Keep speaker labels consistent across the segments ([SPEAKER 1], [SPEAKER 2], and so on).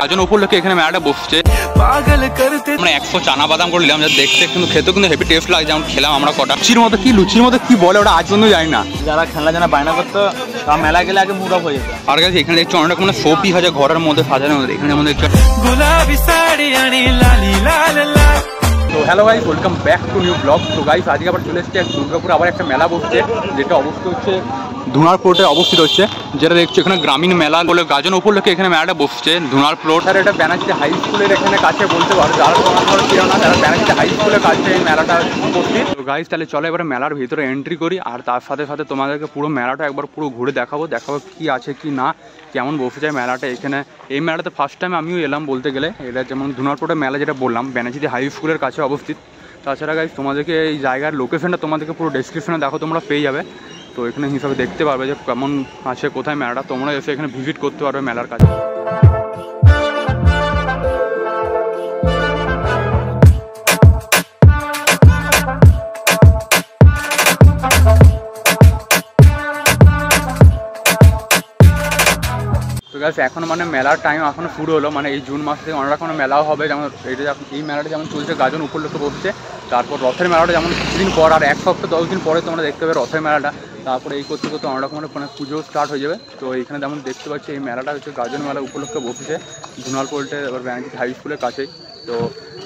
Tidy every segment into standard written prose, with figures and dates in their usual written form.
[SPEAKER 1] গাজন উপলক্ষে এখানে মেলাটা বসছে। আমরা 100 চানা বাদাম করে নিলাম, যা দেখতে কিন্তু খেতে কিন্তু হেভি টেস্ট লাগে। যেমন খেলাম আমরা কটা লুচির মতো কি বলে ওটা আজ পর্যন্ত জানি না।
[SPEAKER 2] যারা খেলনা জানা বায়না করতো তারা মেলা গেলে আগে মুড অফ হয়ে যেত।
[SPEAKER 1] আর গাইস এখানে দেখছি অনেক রকম শোপিস আছে ঘরের মধ্যে সাজানো। এখানে আমাদের গোলাপি শাড়ি আনি লালি লাল লাল। তো hello guys, welcome back to new blog. তো গাইস আজকে আবার চলে এসেছে দুর্গাপুর আবার একটা মেলা বসছে, যেটা অবস্থিত হচ্ছে ধুনার প্লটে অবস্থিত হচ্ছে। যেটা দেখছি এখানে গ্রামীণ মেলা বলে গাজন উপলক্ষে এখানে মেলাটা বসছে ধুনার প্লট। আর এটা ব্যানার্জি হাই স্কুলের এখানে কাছে বলতে পারো, যারা তোমার ছিল না তারা ব্যানার্জি হাই স্কুলের কাছে এই মেলাটা উপস্থিত। তো গাইস তাহলে চলো এবার মেলার ভিতরে এন্ট্রি করি, আর তার সাথে সাথে তোমাদেরকে পুরো মেলাটা একবার পুরো ঘুরে দেখাবো কি আছে কি না, কেমন বসে যায় মেলাটা এখানে। এই মেলাটাতে ফার্স্ট টাইম আমিও এলাম বলতে গেলে। এটা যেমন ধুনার প্লটের মেলা যেটা বললাম ব্যানার্জি হাই স্কুলের কাছে অবস্থিত। তাছাড়া গাইস তোমাদেরকে এই জায়গার লোকেশনটা তোমাদেরকে পুরো ডেসক্রিপশনে দেখো, তোমরা পেয়ে যাবে। তো এখানে হিসাবে দেখতে পারবে যে কেমন আছে কোথায় মেলাটা, তোমরা এসে এখানে ভিজিট করতে পারবে মেলার কাছে। তো গাইস এখন মানে মেলার টাইম এখনো শুরু হলো, মানে এই জুন মাস থেকে অনেক রকমের মেলাও হবে। যেমন এটা এই মেলাটা যেমন চলছে গাজন উপলক্ষে বসছে, তারপর রথের মেলাটা যেমন কিছুদিন পর আর 1 সপ্তাহ 10 দিন পরে তোমরা দেখতে পাবে রথের মেলাটা। তারপরে এই করতে করতে অনেক রকমের মানে পুজো স্টার্ট হয়ে যাবে। তো এইখানে যেমন দেখতে পাচ্ছি এই মেলাটা হচ্ছে গাজন মেলা উপলক্ষে বসেছে ধুনার প্লটে এবার ব্যানার্জি হাই স্কুলের কাছেই। তো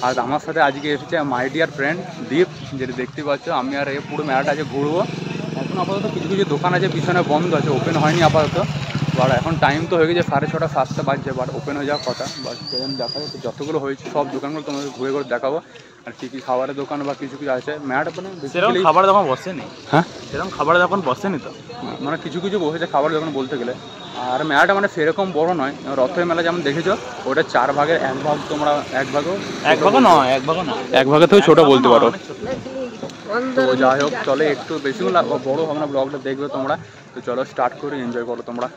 [SPEAKER 1] আর আমার সাথে আজকে এসেছে মাই ডিয়ার ফ্রেন্ড দীপ, যেটা দেখতে পাচ্ছ। আমি আর এই পুরো মেলাটা আজকে ঘুরবো। এখন আপাতত কিছু কিছু দোকান আছে পিছনে বন্ধ আছে, ওপেন হয়নি আপাতত। আর এখন টাইম তো হয়ে গেছে 6:30 7টা বাজছে, বাট ওপেন হয়ে যাওয়ার কথা। বাট সেখানে দেখা যাচ্ছে যতগুলো হয়েছে সব দোকানগুলো তোমাদের ঘুরে ঘুরে দেখাবো, আর কী কী খাবারের দোকান বা কিছু কিছু আছে মেলাটা। মানে
[SPEAKER 2] সেরকম খাবার দোকান বসেনি।
[SPEAKER 1] হ্যাঁ
[SPEAKER 2] সেরকম খাবারের দোকান বসেনি তো,
[SPEAKER 1] মানে কিছু কিছু বসেছে খাবার দোকান বলতে গেলে। আর মেলাটা মানে সেরকম বড় নয়। রথের মেলা যেমন দেখেছো ওটা 4 ভাগের 1 ভাগ, তোমরা 1 ভাগও এক ভাগে থেকেও ছোটো বলতে পারো। তো যাই হোক চলে, একটু বেশি বড়ো হবে না, ব্লগটা দেখবে তোমরা। তো চলো স্টার্ট করে এনজয় করো তোমরা।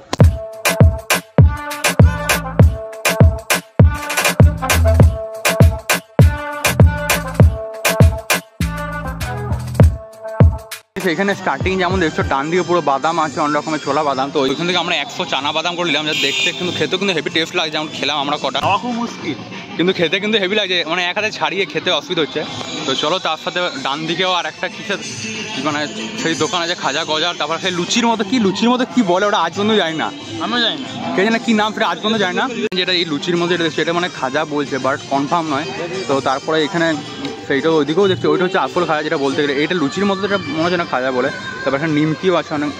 [SPEAKER 1] এখানে স্টার্টিং যেমন দেখছো ডান দিকে পুরো বাদাম আছে, অনেক রকমের ছোলা বাদাম। তো ওইখান থেকে আমরা 100 চানা বাদাম করে নিলাম, যা দেখতে কিন্তু খেতে কিন্তু হেভি টেস্ট লাগে। যেমন খেলাম আমরা কটা,
[SPEAKER 2] খুব মুশকিল
[SPEAKER 1] কিন্তু খেতে কিন্তু হেভি লাগে, মানে এক হাতে ছাড়িয়ে খেতে অসুবিধা হচ্ছে। তো চলো তার সাথে ডান দিকেও আর একটা কিসের মানে সেই দোকান আছে খাজা গজার। তারপর সেই লুচির মতো কি বলে ওটা আজ পর্যন্ত জানি না,
[SPEAKER 2] আমিও জানি না
[SPEAKER 1] কে জানে কি নাম সেটা আজ পর্যন্ত জানি না। যেটা এই লুচির মধ্যে এটা দেখছি এটা মানে খাজা বলছে, বাট কনফার্ম নয়। তো তারপরে এখানে সেইটা ওইদিকেও দেখছি, ওইটা হচ্ছে আসল খাজা যেটা বলতে গেলে। এইটা লুচির মধ্যে এটা মনে হচ্ছে না খাজা বলে। তারপর এখানে নিমকিও আছে, অনেক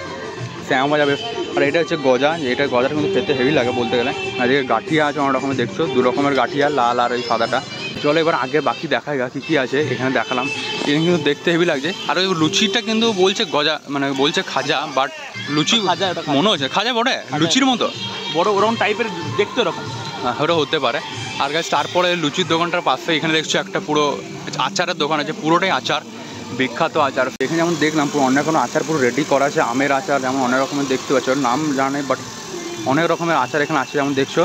[SPEAKER 1] শ্যাম ভাজা বেশ। আর এটা হচ্ছে গজা, এটা গজাটা কিন্তু খেতে হেভি লাগে বলতে গেলে। আর এদিকে গাঠিয়া আছে অনেক রকমের, দেখছো 2 রকমের গাঠিয়া, লাল আর এই সাদাটা। চলো এবার আগে বাকি দেখাই গা কী আছে এখানে দেখালাম। এখানে কিন্তু দেখতে হেভি লাগছে। আর ওই লুচিটা কিন্তু বলছে গজা, মানে বলছে খাজা, বাট লুচি মনে হচ্ছে খাজা বটে, লুচির মতো
[SPEAKER 2] বড় ওরকম টাইপের দেখতে ওরকম।
[SPEAKER 1] হ্যাঁ ওটা হতে পারে। আর গাছ তারপরে লুচির দোকানটার পাশে এখানে দেখছো একটা পুরো আচারের দোকান আছে, পুরোটাই আচার, বিখ্যাত আচার। এখানে যেমন দেখলাম পুরো অনেক কোনো আচার পুরো রেডি করা আছে, আমের আচার যেমন অনেক রকমের দেখতে পাচ্ছ, নাম জানে বাট অনেক রকমের আচার এখানে আছে যেমন দেখছো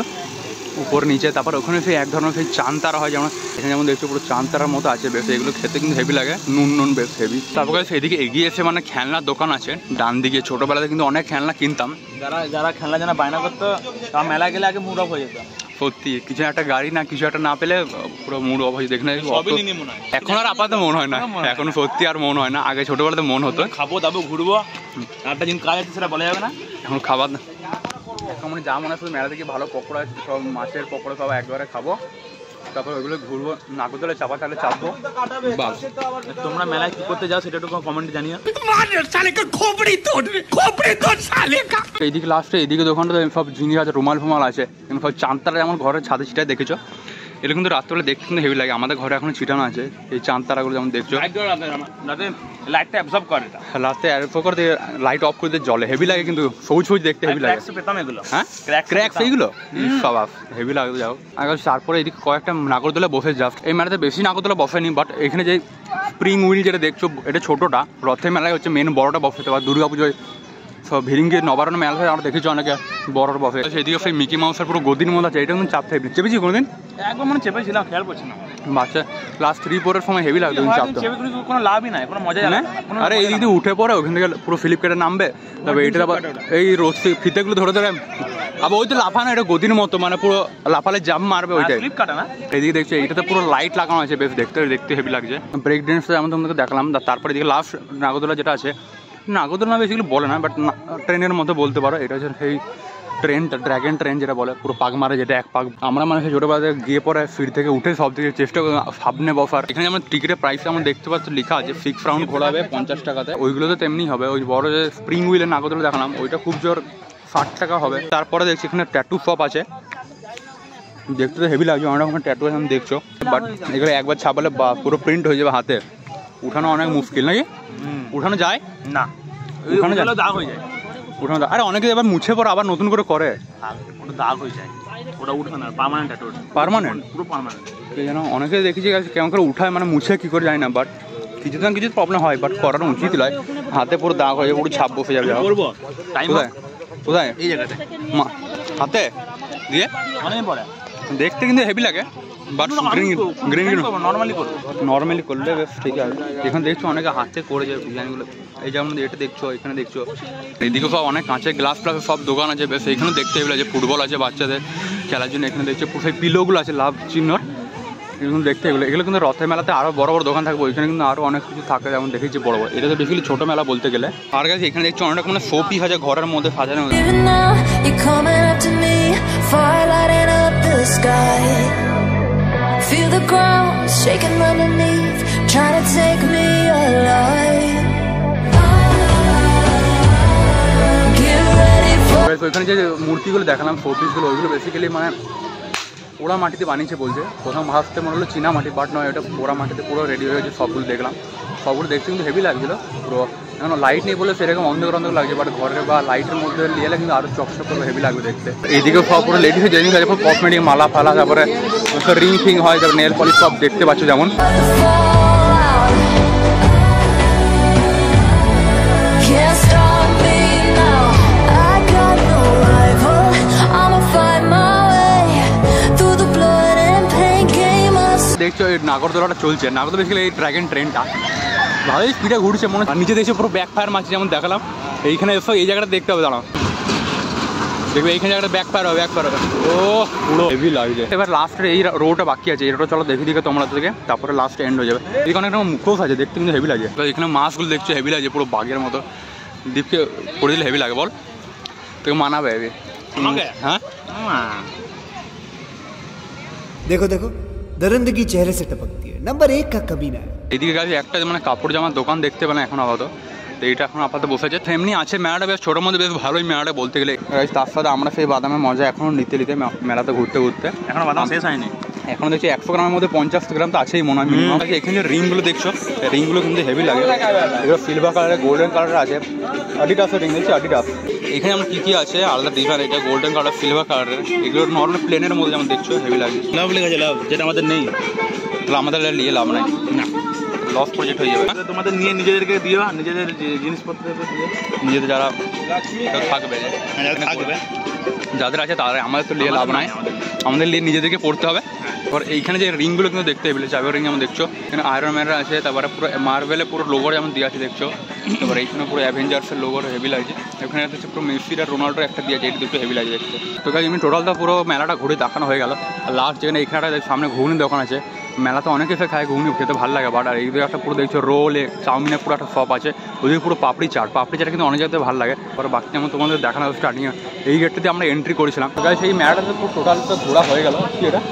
[SPEAKER 1] উপর নিচে। তারপর ওখানে সেই এক ধরনের সেই চানতারা হয়, যেমন এখানে যেমন দেখছো পুরো চানতারার মতো আছে বেশ। এগুলো খেতে কিন্তু হেভি লাগে, নুন বেশ হেভি। তারপর সেদিকে এগিয়ে এসে মানে খেলনার দোকান আছে ডান দিকে। ছোটোবেলাতে কিন্তু অনেক খেলনা কিনতাম।
[SPEAKER 2] যারা খেলনা জানা বায়না করতো তারা মেলা গেলে আগে মুড অফ হয়ে যেত।
[SPEAKER 1] সত্যি কিছু একটা গাড়ি না কিছু একটা না পেলে পুরো মুড অফ হয়ে দেখে। এখন আর আপাতত মন হয় না, এখন সত্যি আর মন হয় না। আগে ছোটোবেলাতে মন হতো
[SPEAKER 2] খাবো দাবো ঘুরবো, একটা দিন কাজ আছে সেটা বলা যাবে না।
[SPEAKER 1] এখন খাবার এখন মানে যা মনে হয় শুধু মেলা থেকে ভালো পকোড়া, সব মাছের পকোড়া সব একবারে খাবো, তারপর ওইগুলো ঘুরবো, নাগরদোলে চাপা থাকলে চাপবো।
[SPEAKER 2] তোমরা মেলায় কি করতে যাও সেটা একটু কমেন্টে জানিও।
[SPEAKER 1] এইদিকে লাস্টে এইদিকে দোকানটা সব জিনিস আছে, রুমাল ফুমাল আছে, কিন্তু সব চাঁদতারা যেমন ঘরের ছাদে ছিটায় দেখেছো। এটা কিন্তু রাত্রে দেখতে কিন্তু হেভি লাগে। আমাদের ঘরে এখনো ছিটানো আছে এই চাঁদতারাগুলো যেমন দেখছো।
[SPEAKER 2] লাইটটা অ্যাবজর্ব করে,
[SPEAKER 1] রাতে অ্যাবজর্ব করে দিয়ে লাইট অফ করে দিয়ে জলে হেভি লাগে, কিন্তু সবুজ দেখতে হেভি লাগে। হ্যাঁ ক্র্যাক সেইগুলো সব হেভি লাগে। যাও আগে তারপরে এদিকে কয়েকটা নাগরদোলা বসে জাস্ট। এই মেলাতে বেশি নাগরদোলা বসেনি, বাট এখানে যে স্প্রিং হুইল যেটা দেখছো এটা ছোটোটা, রথের মেলায় হচ্ছে মেন বড়োটা বসে। বা দুর্গা পুজোয় সব ভিরিঙ্গে নবারণ মেলা হয়, আমরা দেখেছি অনেকে বড় বসে। সেদিকে সেই মিকি মাউসের পুরো গদির মধ্যে আছে, এটা কিন্তু চাপ হেভি। চেপেছি কোনোদিন?
[SPEAKER 2] একবার মানে চেপেছিলাম, খেয়াল করছি না।
[SPEAKER 1] বাচ্চা ক্লাস 3-4 সময় হেভি লাগতো চাপটা,
[SPEAKER 2] কোনো লাভই নাই, কোনো মজা না।
[SPEAKER 1] আরে এই দিক দিয়ে উঠে পড়ে ওখান থেকে পুরো ফ্লিপকার্টে নামবে, তবে এইটা আবার এই রোজ ফিতেগুলো ধরে ধরে আবার ওই তো লাফানো, এটা গদির মতো, মানে পুরো লাফালে জাম্প মারবে ওইটাই। এদিকে দেখছো এটাতে পুরো লাইট লাগানো আছে, বেশ দেখতে হেভি লাগছে। ব্রেক ড্যান্সটা যেমন তোমাদেরকে দেখালাম, তারপরে এদিকে লাস্ট নাগরদোলা যেটা আছে, নাগরদোলা বেসিক্যালি বলে না, বাট ট্রেনের মতো বলতে পারো। এটা হচ্ছে সেই ট্রেনটা, ড্র্যাগন ট্রেন যেটা বলে, পুরো পাক মারে, যেটা এক পাক। আমরা মানে সেই ছোটোবেলাতে গিয়ে পরে সিট থেকে উঠে সব থেকে চেষ্টা করি সামনে বসার। এখানে যেমন টিকিটের প্রাইস আমরা দেখতে পাচ্ছি লেখা আছে 6 রাউন্ড ঘোরাবে 50 টাকাতে। ওইগুলো তো তেমনি হবে। ওই বড় যে স্প্রিং হুইলের নাগরদোলা দেখালাম, ওইটা খুব জোর 60 টাকা হবে। তারপরে দেখছি এখানে ট্যাটু শপ আছে, দেখতে তো হেভি লাগছে, অনেক রকমের ট্যাটু আছে দেখছো, বাট এগুলো একবার ছাপালে বা পুরো প্রিন্ট হয়ে যাবে হাতে, উঠানো অনেক মুশকিল নাকি? উঠানো যায় না, উঠানো যায়, দাগ হয়ে যায় উঠানো। আরে অনেকে এবার মুছে পর আবার নতুন করে করে,
[SPEAKER 2] ওটা দাগ হয়ে যায়, ওটা উঠানো পার্মানেন্ট ট্যাটু,
[SPEAKER 1] পার্মানেন্ট
[SPEAKER 2] পুরো পার্মানেন্ট।
[SPEAKER 1] যেন অনেকে দেখেছি কেমন করে উঠায়, মানে মুছে কি করে যায় না, বাট কিছু না কিছু প্রবলেম হয়, বাট করানো উচিত নয়। হাতে পুরো দাগ হয়ে যাবে, পুরো ছাপ বসে যাবে। কোথায় কোথায়? এই জায়গাতে হাতে দিয়ে
[SPEAKER 2] অনেক পরে
[SPEAKER 1] দেখতে কিন্তু হেভি লাগে, বাট নর্মালি করলে বেশ ঠিক আছে। এখানে দেখছো অনেকে হাতে করে যায় ডিজাইনগুলো, এই যেমন এটা দেখছো, এখানে দেখছো, এদিকে সব অনেক কাঁচের গ্লাস ফ্লাস সব দোকান আছে বেশ। এখানে দেখতে হেভি লাগে, ফুটবল আছে বাচ্চাদের খেলার জন্য। এখানে দেখছো সেই পিলোগুলো আছে লাভ চিহ্নর, এগুলো দেখতে এগুলো কিন্তু রথের মেলাতে আরও বড় বড় দোকান থাকবে, ওইখানে কিন্তু আরও অনেক কিছু থাকে, যেমন দেখেছি বড় বড়। এটা তো বেশিরভাগ ছোটো মেলা বলতে গেলে। আর কাছে এখানে দেখছো অনেক মানে শো পিস আছে ঘরের মধ্যে সাজানো।
[SPEAKER 3] Feel the ground shaking underneath, trying to take me alive. Get ready for.
[SPEAKER 1] ওইখানে যে মূর্তিগুলো দেখালাম শো পিসগুলো, ওইগুলো বেসিক্যালি মানে পোড়া মাটিতে বানিয়েছে বলছে। প্রথম ভাবতে মনে হলো চীনা মাটি, বাট নয়, ওটা পোড়া মাটিতে পুরো রেডি হয়ে গেছে। সবগুলো দেখলাম, সবগুলো দেখতে কিন্তু হেভি লাগছিলো পুরো। এখন লাইট নেই বলে সেরকম অন্ধকার লাগছে, বাট ঘরে বা লাইটের মধ্যে নিয়ে কিন্তু আরও চকচক করে হেভি লাগবে দেখতে। এইদিকে সব পুরো লেডি হয়ে জিনিস আছে, পুরো কসমেটিক মালা ফালা, তারপরে রিং ফিং হয়, তারপরে নেল পলিশ সব দেখতে পাচ্ছ যেমন। দেখছো এই নাগরদোলাটা চলছে, নাগরদোলা বেসিক্যালি এই ড্র্যাগন ট্রেনটা ভালোই স্পিডে ঘুরছে মনে হয়। নিচে দেখছে পুরো ব্যাক ফায়ার মারছে, যেমন দেখালাম। এইখানে এসব এই জায়গাটা দেখতে হবে, দাঁড়াও দেখবে এইখানে জায়গাটা ব্যাক ফায়ার হবে, ও পুরো হেভি লাগছে। এবার লাস্টের এই রোডটা বাকি আছে, এই রোডটা চলো দেখি দিকে তোমরা থেকে, তারপরে লাস্টে এন্ড হয়ে যাবে। এখানে অনেক রকম মুখোশ আছে, দেখতে কিন্তু হেভি লাগে। এখানে মাছগুলো দেখছো হেভি লাগছে, পুরো বাঘের মতো। দীপকে করে দিলে হেভি লাগে, বল তোকে মানাবে হেভি? হ্যাঁ
[SPEAKER 4] देखो देखो दरिंदगी चेहरे से टपकती है, नंबर 1 का कमीना है।
[SPEAKER 1] এদিকে কাছে একটা মানে কাপড় জামার দোকান দেখতে পেলাম এখন আপাতত, তো এইটা এখন আপাতত বসেছে। এমনি আছে মেলাটা বেশ ছোটোর মধ্যে বেশ ভালোই মেলাটা বলতে গেলে। তার সাথে আমরা সেই বাদামের মজা এখনও নিতে মেলাতে ঘুরতে
[SPEAKER 2] এখন বাদাম শেষ হয়নি।
[SPEAKER 1] এখন দেখছি 100 গ্রামের মধ্যে 50 গ্রাম তো আছেই মনে হয় মিনিমাম। এখানে যে রিংগুলো দেখছো, রিংগুলো কিন্তু হেভি লাগে। এগুলো সিলভার কালারের, গোল্ডেন কালারের আছে। অ্যাডিডাসের রিং দেখছি, অ্যাডিডাস। এখানে আমরা কী আছে আলাদা ডিজাইন, এটা গোল্ডেন কালার, সিলভার কালারের। এগুলো নর্মাল প্লেনের মধ্যে যেমন দেখছো হেভি লাগে।
[SPEAKER 2] লাভ লেগেছে, লাভ যেটা আমাদের নেই,
[SPEAKER 1] তাহলে আমাদের নিয়ে লাভ নাই না, লস প্রজেক্ট হয়ে যাবে।
[SPEAKER 2] তোমাদের নিয়ে নিজেদেরকে দিও, নিজেদের জিনিসপত্র দিয়ে,
[SPEAKER 1] নিজেদের যারা থাকবে যাদের আছে তারা, আমাদের তো নিয়ে লাভ নাই, আমাদের নিয়ে নিজেদেরকে পড়তে হবে। এবার এইখানে যে রিংগুলো কিন্তু দেখতে পেলে, চাবির রিং যেমন দেখছো, এখানে আয়রন ম্যানের আছে, তারপরে পুরো মার্ভেলে পুরো লোগো যেমন দিয়ে আছে দেখছো, তারপরে এইখানে পুরো অ্যাভেঞ্জার্সের লোগোর হেভি লাগছে। এখানে হচ্ছে পুরো মেসি আর রোনাল্ডোর একটা দিয়েছে, এটা দেখতে হেভি লাগছে দেখতে। তো কাজ এমনি টোটালটা পুরো মেলাটা ঘুরে দেখানো হয়ে গেল। আর লাস্ট যেখানে এখানে সামনে ঘুগনির দোকান আছে, মেলাতে অনেকে এসে খায়, ঘুগনি খেতে ভালো লাগে। বাট আর এইদিকে একটা পুরো দেখছো রোল, চাউমিনের পুরো একটা শপ আছে, ওদিকে পুরো পাপড়ি চাট কিন্তু অনেক জায়গাতে ভালো লাগে। পরে বাকি যেমন তোমাদের দেখানো স্টার্টিংয়ে এই গেটটাতে আমরা এন্ট্রি করেছিলাম। তো গাইস সেই মেলাটাতে পুরো টোটালটা ঘোরা হয়ে গেল। কি এটা?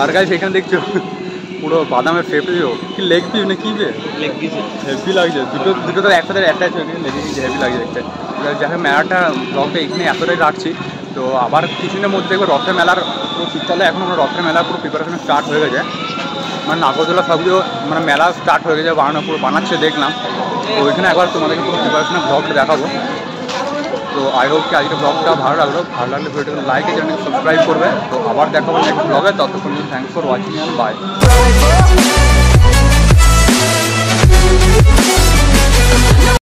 [SPEAKER 1] আর গাইস এখানে দেখছো পুরো বাদামের ফেপড়িও, কি লেগ পিস না কি লেগ পিস হেভি লাগছে, দুটো তো একসাথে অ্যাটাচ হয়ে গেছে, লেগ পিস হেভি লাগছে দেখতে। যাকে মেলাটা ব্লগটা এখানে এতটাই রাখছি, তো আবার কিছুদিনের মধ্যে দেখবো রথের মেলার পুরো শীতকালে। এখন আমরা রথের মেলার পুরো প্রিপারেশন স্টার্ট হয়ে গেছে, মানে নাগরদোলা সবগুলো মানে মেলা স্টার্ট হয়ে গেছে, পুরো বানাচ্ছে দেখলাম। তো ওইখানে একবার তোমাদেরকে পুরো প্রিপারেশনের ব্লগটা দেখাবো। তো আই হোপ কি আজকে ব্লগটা ভালো লাগলে ভিডিওটা লাইক আর চ্যানেলকে সাবস্ক্রাইব করবে। তো আবার দেখাবো নেক্সট ব্লগে, ততক্ষণ thanks for watching and by.